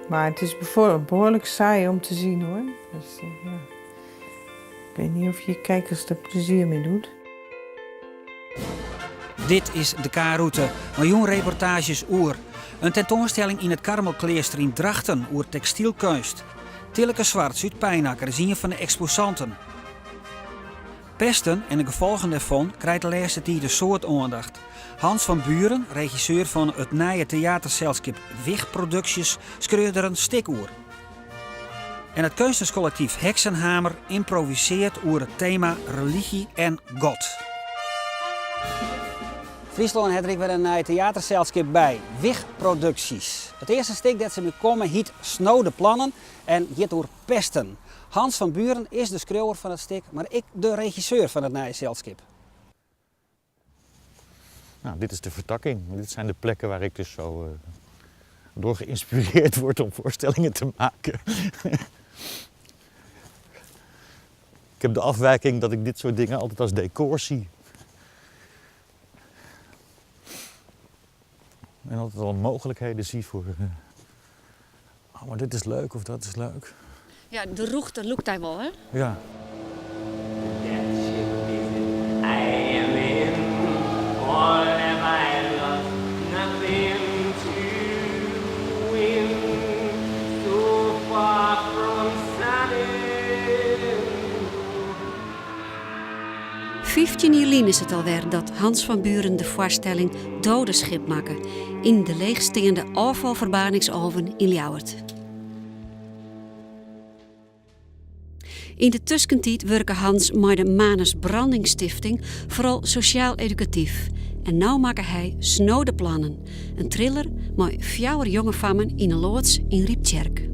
Maar het is behoorlijk saai om te zien hoor. Dus, ja. Ik weet niet of je kijkers er plezier mee doet. Dit is de K-route, miljoen reportages oer. Een tentoonstelling in het Karmelkleester in Drachten oer textielkunst. Tilleke Zwart uit Pijnakker is een van de exposanten. Pesten en de gevolgen daarvan krijgt de laatste tijd een soort aandacht. Hans van Buren, regisseur van het nieuwe theaterselschap Wig Producties, schreeuwde er een stik oer. En het kunstenscollectief Heksenhamer improviseert over het thema religie en God. Friesland heeft er weer een nieuw theaterselschap bij, Wig Producties. Het eerste stuk dat ze nu komen heet Snode Plannen en gaat door pesten. Hans van Buren is de schreeuwer van het stuk, maar ik de regisseur van het nieuwe selschap. Nou, dit is de vertakking. Dit zijn de plekken waar ik dus zo door geïnspireerd word om voorstellingen te maken. Ik heb de afwijking dat ik dit soort dingen altijd als decor zie. En altijd wel mogelijkheden zie voor... oh, maar dit is leuk of dat is leuk. Ja, de roeg, dat lukt hij wel, hè? Ja. Jaar is het alweer dat Hans van Buren de voorstelling Dodenschip maken in de leegstaande afvalverbaningsoven in Ljouwert. In de tussentijd werken Hans met de Manus Brandingsstichting vooral sociaal-educatief. En nu maakt hij Snode Plannen, een thriller met 4 jonge vrouwen in een loods in Rieptjerk.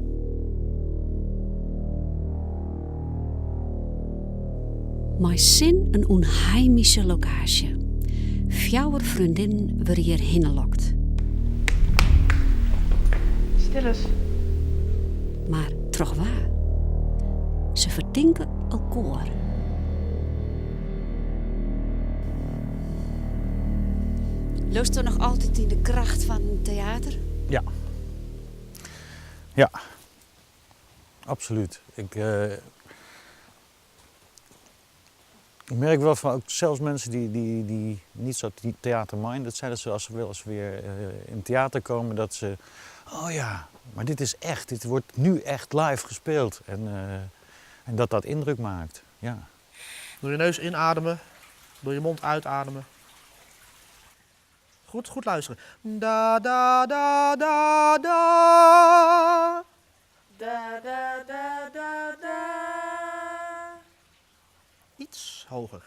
Mijn zin een onheimische locatie. 4 vriendinnen worden hier hingelokt. Stil eens. Maar toch waar. Ze verdinken elkaar. Lust er nog altijd in de kracht van het theater? Ja. Ja. Absoluut. Ik merk wel van ook zelfs mensen die niet zo theater-minded zijn, dat ze als ze wel eens weer in theater komen, dat ze, oh ja, maar dit is echt, dit wordt nu echt live gespeeld. En dat indruk maakt, ja. Door je neus inademen, door je mond uitademen. Goed luisteren. Da da da da da. Da da da da da. Iets hoger.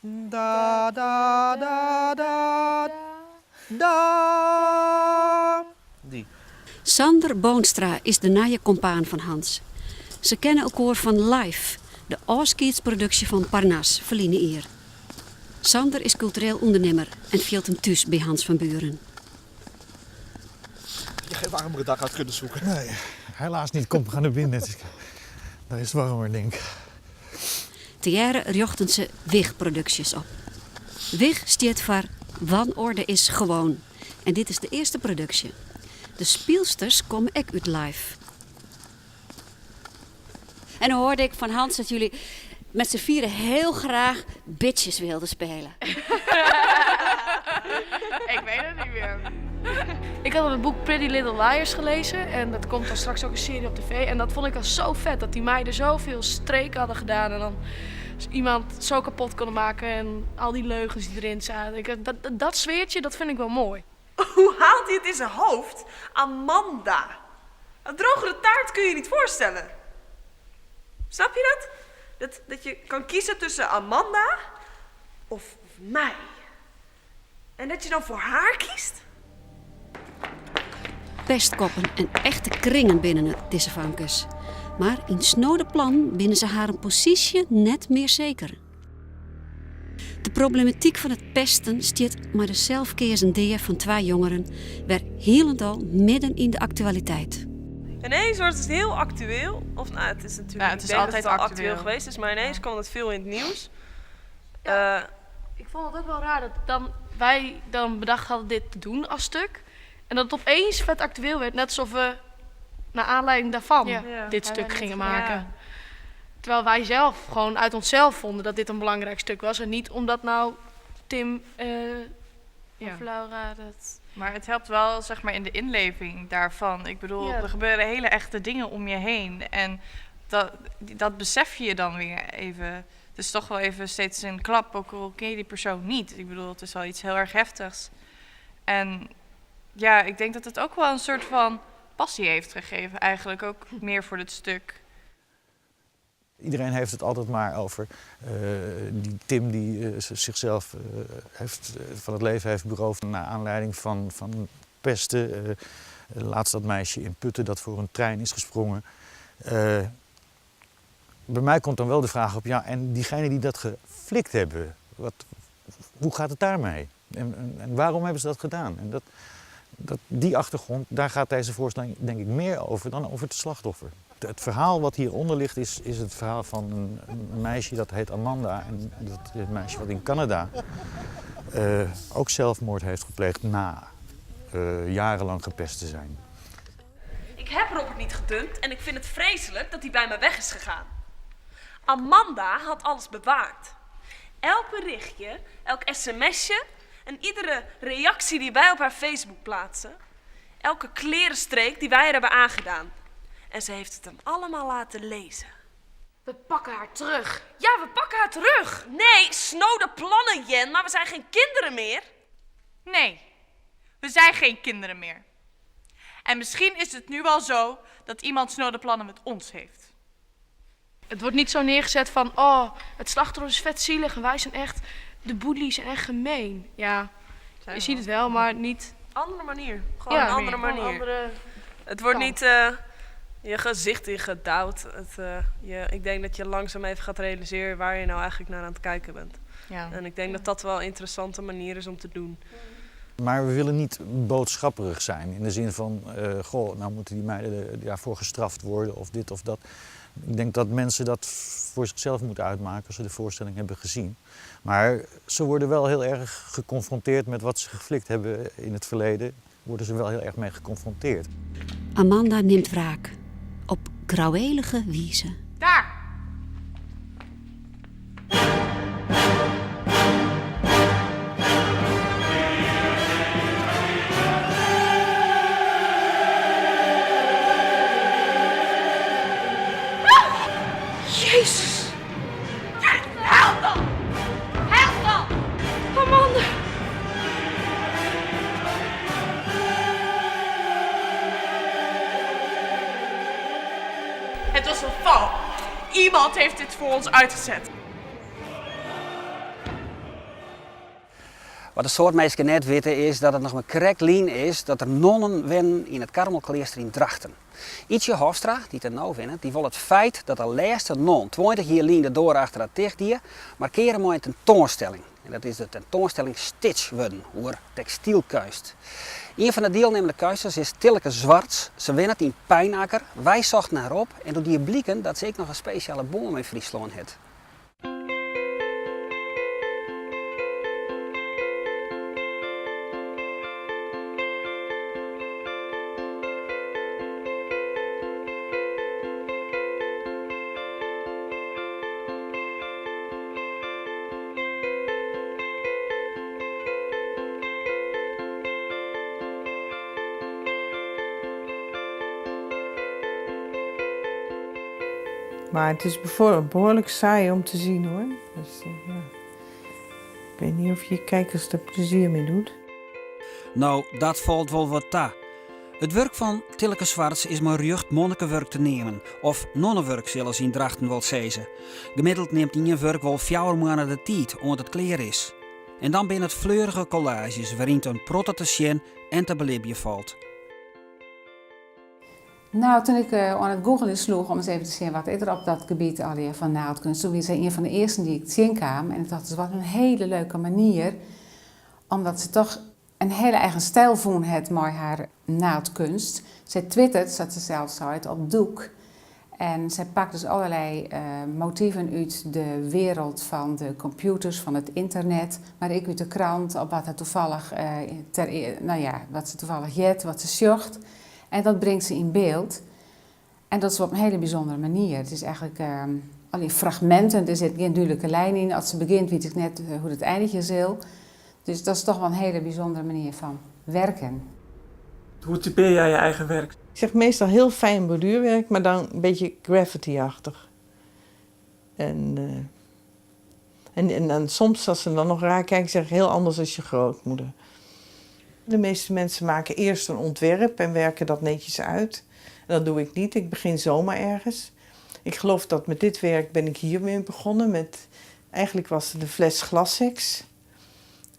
Da da da da da. Die. Sander Boonstra is de nieuwe compaan van Hans. Ze kennen elkaar van Live, de afscheidsproductie van Parnas, verliezen hier. Sander is cultureel ondernemer en viel hem thuis bij Hans van Buren. Je geen warmere dag had kunnen zoeken. Nee, helaas niet. Kom, we gaan naar binnen. Daar is het warmer, denk ik. Te jaren richten ze Wig Producties op. Wig staat voor Wanorde is gewoon. En dit is de eerste productie. De speelsters komen ook uit Live. En dan hoorde ik van Hans dat jullie met z'n 4 heel graag bitches wilden spelen. Ik weet het niet meer. Ik had het boek Pretty Little Liars gelezen en dat komt dan straks ook een serie op tv. En dat vond ik al zo vet, dat die meiden zoveel streken hadden gedaan en dan iemand zo kapot konden maken en al die leugens die erin zaten. Dat sfeertje, dat vind ik wel mooi. Hoe haalt hij het in zijn hoofd? Amanda. Een drogere taart kun je je niet voorstellen. Snap je dat? Dat je kan kiezen tussen Amanda of mij. En dat je dan voor haar kiest? Pestkoppen en echte kringen binnen het Dissevankes. Maar in Snode Plan binnen ze haar een positie net meer zeker. De problematiek van het pesten stiert maar de zelfkeersende van 2 jongeren werd helemaal midden in de actualiteit. Ineens wordt het heel actueel. Of nou, het is natuurlijk Ja, het is altijd al actueel geweest is, maar ineens kwam het veel in het nieuws. Ik vond het ook wel raar dat wij dan bedacht hadden dit te doen als stuk. En dat het opeens vet actueel werd. Net alsof we naar aanleiding daarvan Ja. dit Ja, stuk net gingen van, maken. ja. Terwijl wij zelf gewoon uit onszelf vonden dat dit een belangrijk stuk was. En niet omdat nou Tim Ja. of Laura dat... Maar het helpt wel, zeg maar, in de inleving daarvan. Ik bedoel, Ja. er gebeuren hele echte dingen om je heen. En dat besef je dan weer even. Het is toch wel even steeds een klap, ook al ken je die persoon niet. Ik bedoel, het is wel iets heel erg heftigs. En ja, ik denk dat het ook wel een soort van passie heeft gegeven. Eigenlijk ook meer voor dit stuk. Iedereen heeft het altijd maar over die Tim die zichzelf van het leven heeft beroofd naar aanleiding van pesten. Laatst dat meisje in Putten dat voor een trein is gesprongen. Bij mij komt dan wel de vraag op, ja, en diegenen die dat geflikt hebben, hoe gaat het daarmee? En waarom hebben ze dat gedaan? En die achtergrond, daar gaat deze voorstelling denk ik meer over dan over het slachtoffer. Het verhaal wat hieronder ligt is het verhaal van een meisje dat heet Amanda. En dat is een meisje wat in Canada ook zelfmoord heeft gepleegd na jarenlang gepest te zijn. Ik heb Robert niet gedumpt en ik vind het vreselijk dat hij bij me weg is gegaan. Amanda had alles bewaard. Elk berichtje, elk sms'je en iedere reactie die wij op haar Facebook plaatsen. Elke klerenstreek die wij haar hebben aangedaan. En ze heeft het hem allemaal laten lezen. We pakken haar terug. Ja, we pakken haar terug. Nee, snode plannen, Jen, maar we zijn geen kinderen meer. Nee, we zijn geen kinderen meer. En misschien is het nu wel zo dat iemand snode plannen met ons heeft. Het wordt niet zo neergezet van, oh, het slachtoffer is vet zielig en wij zijn echt, de bullies zijn echt gemeen. Ja, je ziet het wel, maar niet... Andere manier. Gewoon Ja, een andere gewoon manier. andere Het wordt kant. niet je gezicht ingedouwd. Ik denk dat je langzaam even gaat realiseren waar je nou eigenlijk naar aan het kijken bent. Ja. En ik denk dat dat wel een interessante manier is om te doen. Maar we willen niet boodschapperig zijn in de zin van, goh, nou moeten die meiden daarvoor gestraft worden of dit of dat. Ik denk dat mensen dat voor zichzelf moeten uitmaken als ze de voorstelling hebben gezien. Maar ze worden wel heel erg geconfronteerd met wat ze geflikt hebben in het verleden. Worden ze wel heel erg mee geconfronteerd. Amanda neemt wraak. Op grauwelige wijze. Daar! Jezus! Help dan! Help dan! Amanda! Het was een val. Iemand heeft dit voor ons uitgezet. Wat de soort mensen net weten is dat het nog maar correct lien is dat er nonnen winnen in het Karmelklooster in Drachten. Ietsje Hofstra, die er nou winnen, die wil het feit dat de laatste non 20 jaar lien door achter het dichtdier markeren met een tentoonstelling. En dat is de tentoonstelling Stitch worden, over textielkunst. Een van de deelnemende kunsters is Tilleke Zwarts. Ze wint het in Pijnakker. Wij zochten haar op en door die blikken dat ze ook nog een speciale boom in Friesland heeft. Maar het is behoorlijk saai om te zien hoor. Dus, ja. Ik weet niet of je kijkers er plezier mee doet. Nou, dat valt wel wat ta. Het werk van Tilleke Zwarts is maar jucht monnikenwerk te nemen. Of nonnenwerk, zullen ze in Drachten wel zeggen. Gemiddeld neemt die werk wel 4 maanden de tijd, omdat het klaar is. En dan ben het fleurige collages waarin het een protte te zien en te belibje valt. Nou, toen ik aan het googlen sloeg om eens even te zien wat er op dat gebied alweer van naaldkunst, toen was hij een van de eerste die ik zien kwam. En ik dacht, het was een hele leuke manier, omdat ze toch een hele eigen stijl voelde het met haar naaldkunst. Zij twittert, zat ze zelfs uit, op doek. En zij pakt dus allerlei motieven uit de wereld van de computers, van het internet, maar ik uit de krant, op wat er toevallig, wat ze toevallig jet, wat ze zocht. En dat brengt ze in beeld. En dat is op een hele bijzondere manier. Het is eigenlijk alleen fragmenten, er zit geen duidelijke lijn in. Als ze begint weet ik net hoe het eindigt zal. Dus dat is toch wel een hele bijzondere manier van werken. Hoe typeer jij je eigen werk? Ik zeg meestal heel fijn borduurwerk, maar dan een beetje graffiti-achtig. En soms, als ze dan nog raar kijken, zeg ik heel anders als je grootmoeder. De meeste mensen maken eerst een ontwerp en werken dat netjes uit. En dat doe ik niet, ik begin zomaar ergens. Ik geloof dat met dit werk ben ik hiermee begonnen. Eigenlijk was het de fles Glassex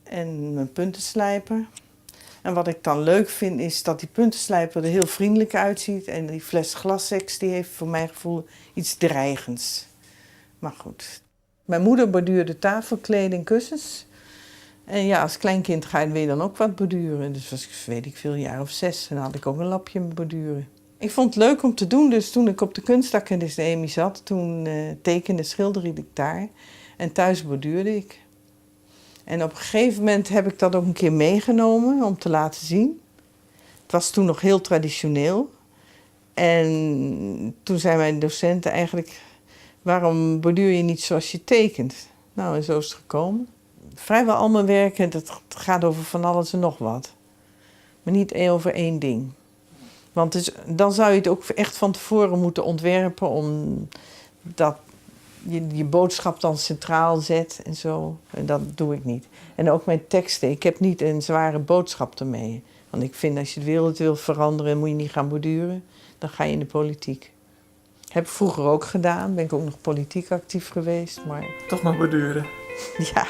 en mijn puntenslijper. En wat ik dan leuk vind is dat die puntenslijper er heel vriendelijk uitziet. En die fles Glassex die heeft voor mijn gevoel iets dreigends. Maar goed. Mijn moeder borduurde tafelkleding, kussens. En ja, als kleinkind wil je dan ook wat borduren. Dus was ik, weet ik veel, een jaar of 6. En dan had ik ook een lapje met borduren. Ik vond het leuk om te doen, dus toen ik op de kunstacademie zat, toen tekende, schilderde ik daar. En thuis borduurde ik. En op een gegeven moment heb ik dat ook een keer meegenomen om te laten zien. Het was toen nog heel traditioneel. En toen zei mijn docenten eigenlijk, waarom borduur je niet zoals je tekent? Nou, en zo is het gekomen. Vrijwel al mijn werken, dat gaat over van alles en nog wat. Maar niet over één ding. Want dus, dan zou je het ook echt van tevoren moeten ontwerpen, omdat je boodschap dan centraal zet en zo. En dat doe ik niet. En ook mijn teksten. Ik heb niet een zware boodschap ermee. Want ik vind, als je de wereld wil veranderen, moet je niet gaan borduren. Dan ga je in de politiek. Heb ik vroeger ook gedaan. Ben ik ook nog politiek actief geweest. Maar... Toch nog borduren. Ja.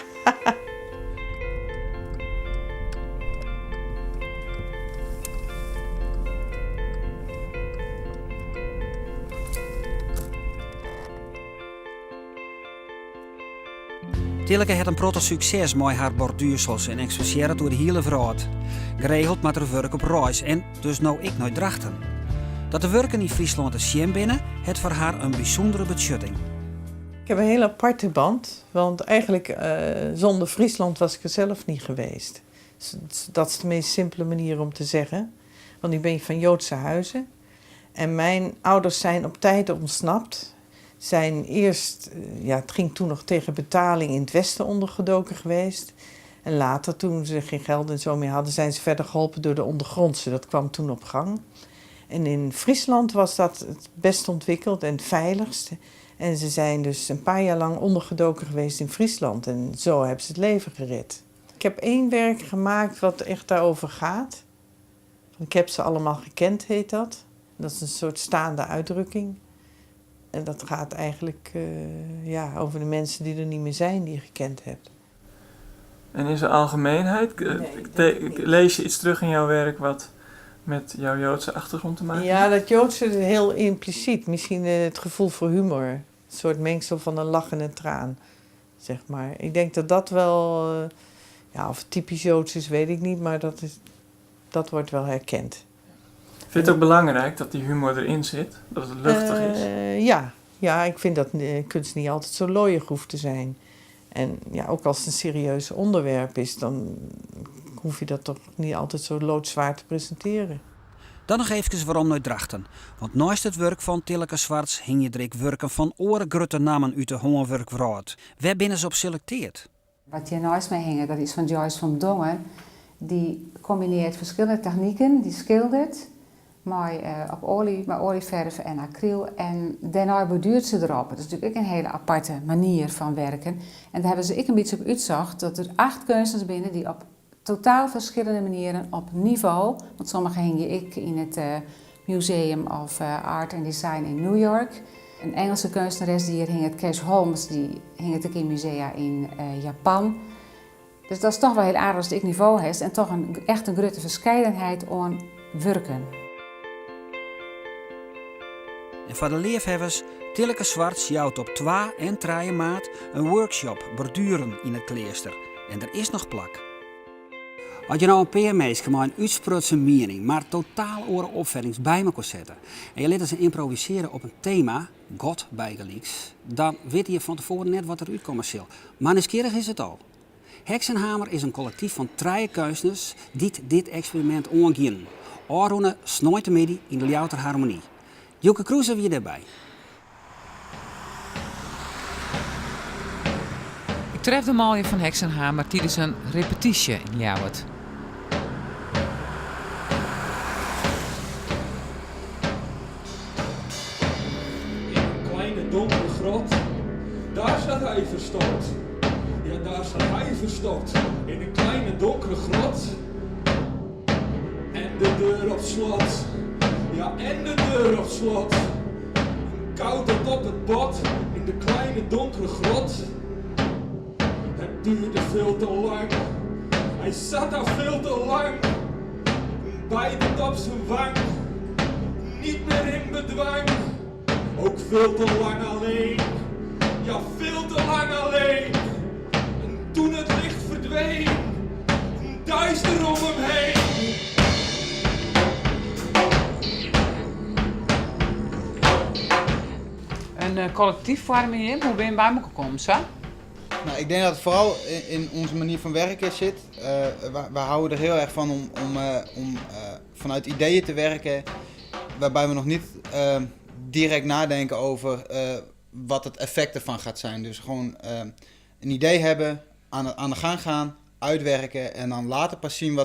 Tilke heeft een groot succes met haar borduursels en exposeert door de hele wereld. Geregeld met haar werk op reis en dus nou ik nooit drachten. Dat de werken in Friesland een sjem binnen, het voor haar een bijzondere betjutting. Ik heb een heel aparte band, want eigenlijk zonder Friesland was ik er zelf niet geweest. Dat is de meest simpele manier om te zeggen. Want ik ben van Joodse huizen. En mijn ouders zijn op tijd ontsnapt. Zijn eerst, het ging toen nog tegen betaling, in het westen ondergedoken geweest. En later, toen ze geen geld en zo meer hadden, zijn ze verder geholpen door de ondergrondse. Dat kwam toen op gang. En in Friesland was dat het best ontwikkeld en het veiligste. En ze zijn dus een paar jaar lang ondergedoken geweest in Friesland. En zo hebben ze het leven gered. Ik heb 1 werk gemaakt wat echt daarover gaat. Ik heb ze allemaal gekend, heet dat. Dat is een soort staande uitdrukking. En dat gaat eigenlijk over de mensen die er niet meer zijn, die je gekend hebt. En in zijn algemeenheid, lees je iets terug in jouw werk wat met jouw Joodse achtergrond te maken heeft? Ja, dat Joodse is heel impliciet. Misschien het gevoel voor humor. Een soort mengsel van een lach en een traan, zeg maar. Ik denk dat dat wel, of het typisch Joods is, weet ik niet, maar dat wordt wel herkend. Vind je het ook belangrijk dat die humor erin zit? Dat het luchtig is? Ja, ik vind dat kunst niet altijd zo looiig hoeft te zijn. En ja, ook als het een serieus onderwerp is, dan hoef je dat toch niet altijd zo loodzwaar te presenteren. Dan nog even waarom nooit drachten. Want naast het werk van Tilke Zwarts hing je er werken van oren-grutte namen uit de hongerwerkwereld. Waar binnen ze op selecteerd? Wat hier naast mij hing, dat is van Joyce van Dongen. Die combineert verschillende technieken, die schildert. Op olieverf en acryl en daarna borduurt ze erop. Dat is natuurlijk ook een hele aparte manier van werken. En daar hebben ze een beetje op uitgezocht dat er 8 kunstenaars binnen die op totaal verschillende manieren op niveau, want sommige hingen ik in het Museum of Art and Design in New York. Een Engelse kunstenares die hier hing, het Cash Holmes, die hing het ook in musea in Japan. Dus dat is toch wel heel aardig als het niveau heeft en toch echt een grote verscheidenheid aan werken. En voor de liefhebbers, Tilke Zwarts jouwt op 2 en 3 maart een workshop borduren in het klooster. En er is nog plak. Als je nou een paar mensen maar een uitsprutse mening, maar totaal oren opvattings bij me kon zetten en je laat ze improviseren op een thema, God bijgelijks, dan weet je van tevoren net wat er uitkomen zal. Maar nieuwsgierig is het al. Heksenhamer is een collectief van 3 kunstenaars die dit experiment aangaan. Oorroenen snooit de medie in de louter harmonie. Joke Kroeze weer erbij. Ik tref de Malje van Heksenhamer tijdens een repetitie in Ljouwert. Kleine donkere grot, daar staat hij verstopt. Ja, daar staat hij verstopt, in een kleine donkere grot. En de deur op slot, ja, en de deur op slot. Koud tot op het bot, in de kleine donkere grot. Het duurde veel te lang, hij zat daar veel te lang. Bijtend op zijn wang, niet meer in bedwang. Ook veel te lang alleen, ja veel te lang alleen. En toen het licht verdween, duister om hem heen. Een collectief vormen hier, hoe ben je bij elkaar gekomen, zo? Nou, ik denk dat het vooral in onze manier van werken zit. We houden er heel erg van om vanuit ideeën te werken waarbij we nog niet direct nadenken over wat het effect ervan gaat zijn. Dus gewoon een idee hebben, aan de gang gaan, uitwerken en dan later pas zien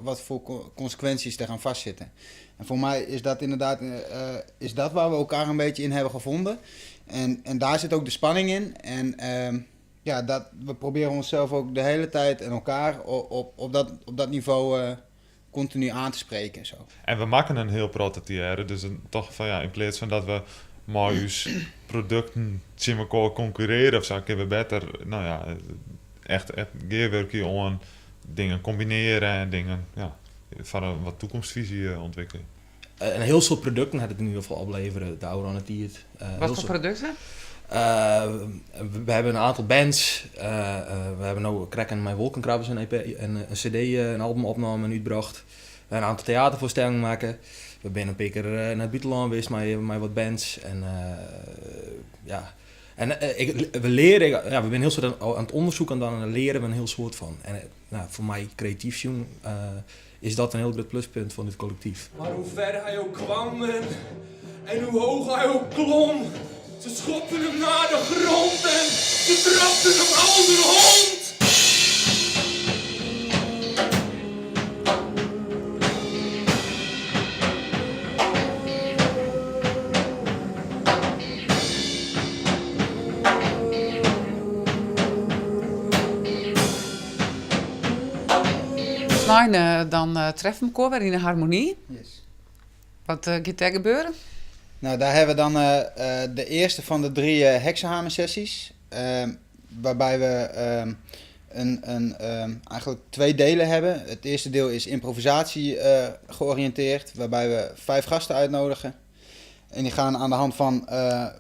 wat voor consequenties er gaan vastzitten. En voor mij is dat inderdaad is dat waar we elkaar een beetje in hebben gevonden. En daar zit ook de spanning in. En we proberen onszelf ook de hele tijd en elkaar op dat niveau continu aan te spreken. Zo. En we maken een heel prototeren, dus toch van ja, in plaats van dat we maar ons producten zien elkaar concurreren of zo, kunnen we beter, nou ja, echt geerwerken aan dingen combineren en dingen, ja, van een wat toekomstvisie ontwikkelen. Een heel soort producten gaat het in ieder geval opleveren, de oude het hier. Wat voor producten? We hebben een aantal bands. We hebben nu Kraken Mijn Wolkenkrabbers een EP en een cd, een albumopname uitgebracht. We hebben een aantal theatervoorstellingen maken. We zijn een paar keer naar het buitenland geweest met wat bands. En ja. En we leren, ja, we zijn heel soort aan het onderzoeken en dan leren we een heel soort van. En voor mij, creatief jong, is dat een heel groot pluspunt van dit collectief. Maar hoe ver hij ook kwam en hoe hoog hij ook klom, ze schopten hem naar de grond en ze trapten hem als een hond. Dan treffen we elkaar weer in een harmonie. Yes. Wat gaat er gebeuren? Nou, daar hebben we dan de eerste van de 3 Heksenhamer-sessies. Waarbij we eigenlijk 2 delen hebben. Het eerste deel is improvisatie georiënteerd, waarbij we 5 gasten uitnodigen. En die gaan aan de hand van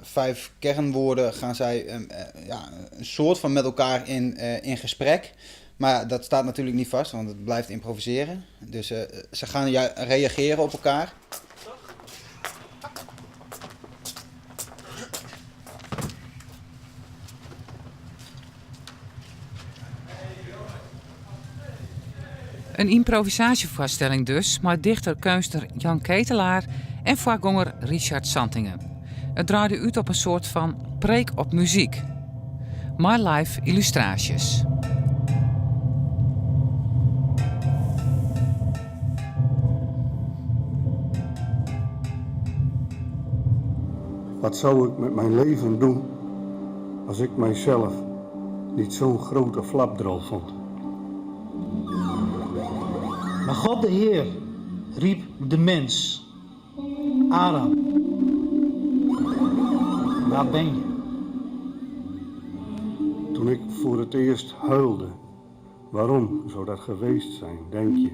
5 kernwoorden gaan zij een soort van met elkaar in gesprek. Maar dat staat natuurlijk niet vast, want het blijft improviseren. Dus ze gaan reageren op elkaar. Een improvisatievoorstelling dus, maar dichter-kunster Jan Ketelaar en voorganger Richard Santingen. Het draaide uit op een soort van preek op muziek. My Life illustraties. Wat zou ik met mijn leven doen als ik mijzelf niet zo'n grote flapdrol vond? Maar God de Heer riep de mens. Adam, waar ben je? Toen ik voor het eerst huilde, waarom zou dat geweest zijn, denk je?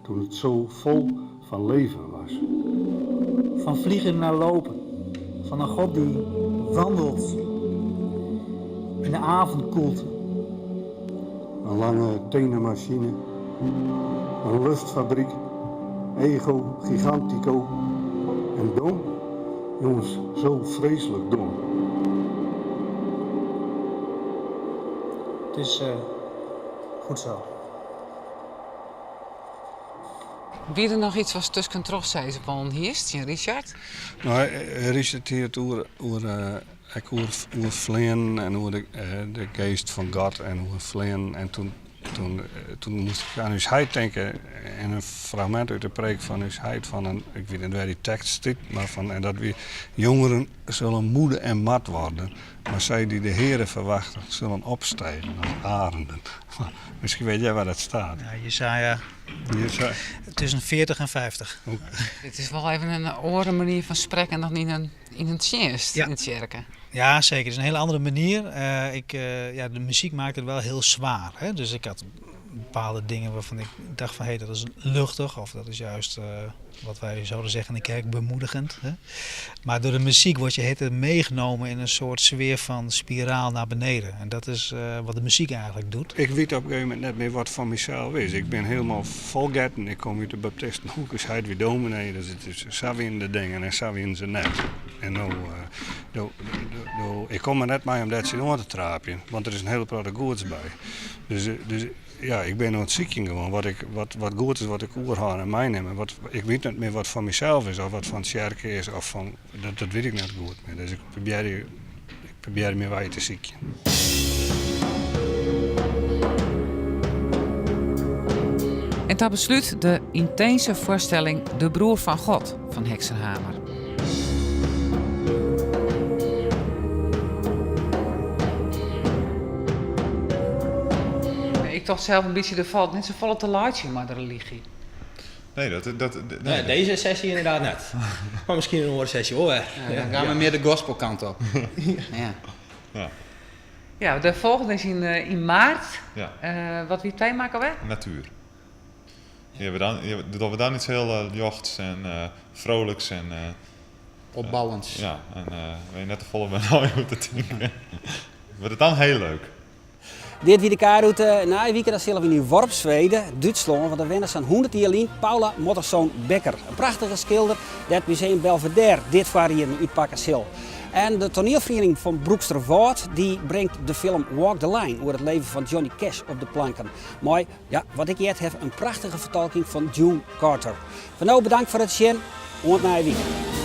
Toen het zo vol van leven was. Van vliegen naar lopen. Van een God die wandelt in de avondkoelte. Een lange tenenmachine, een lustfabriek, ego, gigantico en dom. Jongens, zo vreselijk dom. Het is goed zo. Wie er nog iets was tussen terugzeggen van Hierst en Richard? Nou, Richard hier over vleien en over de geest van God en over vleien. En toen moest ik aan Huisheid denken en een fragment uit de preek van Huisheid van ik weet niet waar die tekst zit, maar en dat we jongeren zullen moede en mat worden, maar zij die de Heere verwachten zullen opstijgen als arenden. Misschien weet jij waar dat staat. Ja, Jesaja tussen 40 en 50. Het is wel even een andere manier van spreken dan in een tjenst, in het kerken. Ja, zeker. Het is een hele andere manier. De muziek maakt het wel heel zwaar. Hè? Dus ik had bepaalde dingen waarvan ik dacht van dat is luchtig. Of dat is juist wat wij zouden zeggen in de kerk bemoedigend. Hè? Maar door de muziek word je meegenomen in een soort sfeer van spiraal naar beneden. En dat is wat de muziek eigenlijk doet. Ik weet op een gegeven moment net meer wat van mezelf is. Ik ben helemaal volgetten. Ik kom uit de baptistenhoek, is hij weer dominee. Dus het is Savi in de dingen en Savi in zijn net. En ik kom er net mee om dat ze door te trapen. Want er is een hele grote goeds bij. Dus ja, ik ben aan het zoeken gewoon. Wat goed is, wat ik oorhaan en meenemen. Ik weet niet meer wat van mezelf is of wat van het kerk is. Of van, dat weet ik niet goed meer. Dus ik probeer meer bij te zoeken. En tot besluit de intense voorstelling De Broer van God van Heksenhamer. Ik dacht zelf een beetje, er valt niet zo volle te laatje, maar de religie. Nee, Nee, deze sessie inderdaad net. Maar misschien een andere sessie hoor. Dan gaan we meer de gospelkant op. Ja, de volgende is in maart. Ja. Wat wie twee maken we? Natuur. Dat we dan iets heel jochts en vrolijks en... opbouwends. Ja, en weet je net te volle ben al hoe te denken. Wordt het dan heel leuk. Dit wie de kaarroute na weekend dat zelf in Worpswede, Duitsland, want er wennen zijn 100 jaar lang Paula Motterszoon-Becker. Een prachtige schilder, dat museum Belvedere dit jaar hier in Uitpakkersil. En de toneelvereniging van Broeksterwoud die brengt de film Walk the Line over het leven van Johnny Cash op de planken. Maar ja, wat ik hier heb, een prachtige vertolking van June Carter. Van nou bedankt voor het zien, en naar weekend.